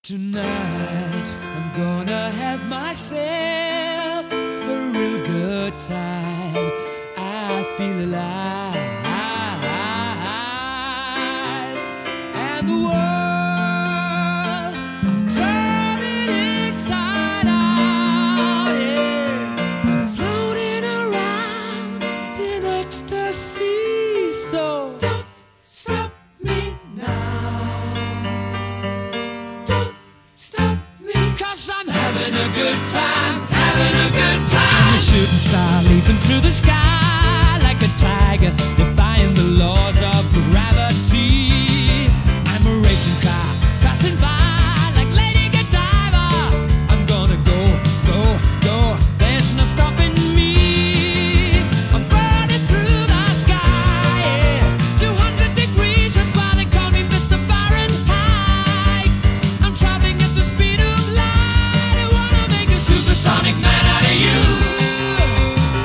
Tonight I'm gonna have myself a real good time. I feel alive, and the world, I'm turning inside out. Yeah. I'm floating around in ecstasy. So don't stop me now. I'm having a good time, having a good time. I'm a shooting star leaping through the sky like a tiger, defying the laws of gravity. I'm a racing car passing by like Lady Godiva. I'm gonna go, go, go. There's no stopping me. I'm burning through the sky, yeah. 200 degrees, that's why they call me Mr. Fahrenheit. I'm traveling at the speed of light. Supersonic man out of you.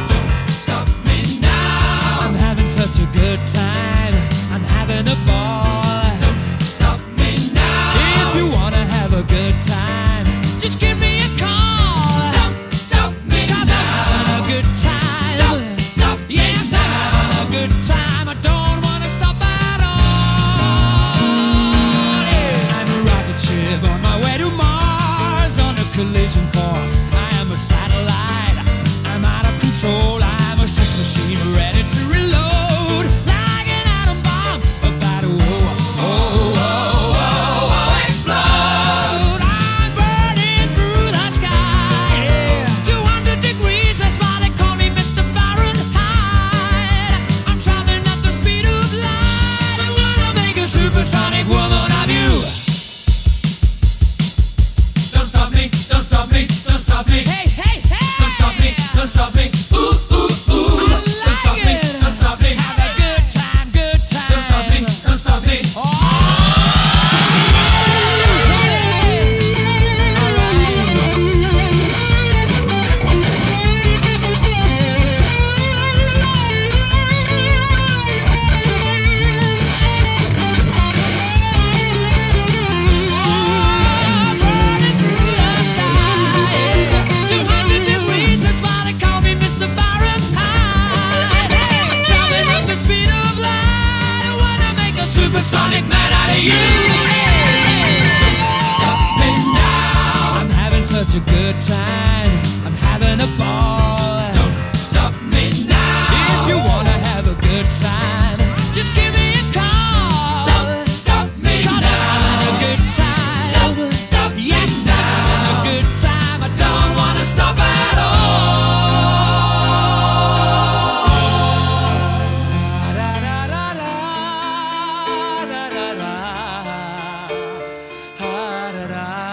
Don't stop me now. I'm having such a good time. I'm having a ball. Don't stop me now. If you wanna have a good time, just give me a call. Don't stop me 'cause now. I'm having a good time. Don't stop me yes, now. I'm having a good time. I don't wanna stop at all. Yeah. I'm a rocket ship on my way to Mars on a collision course. A satellite, I'm out of control. I'm a sex machine ready to reload, like an atom bomb about to explode. I'm burning through the sky, yeah. 200 degrees, that's why they call me Mr. Fahrenheit. I'm traveling at the speed of light. I wanna make a supersonic woman of you. Don't stop me, don't stop me, don't stop me. Hey, hey, hey! Don't stop me, don't stop me. Ooh, ooh, ooh. Don't stop me, don't stop me. Have a good time, good time. Don't stop me, don't stop me. Oh! Supersonic man out of you. Don't stop me now. I'm having such a good time. I'm having a ball. Don't stop me now. If you wanna have a good time, just give me a call. Don't stop me now. I'm having a good time. Don't stop me now. Yes, I'm having a good time. I don't wanna stop at all. Da da da.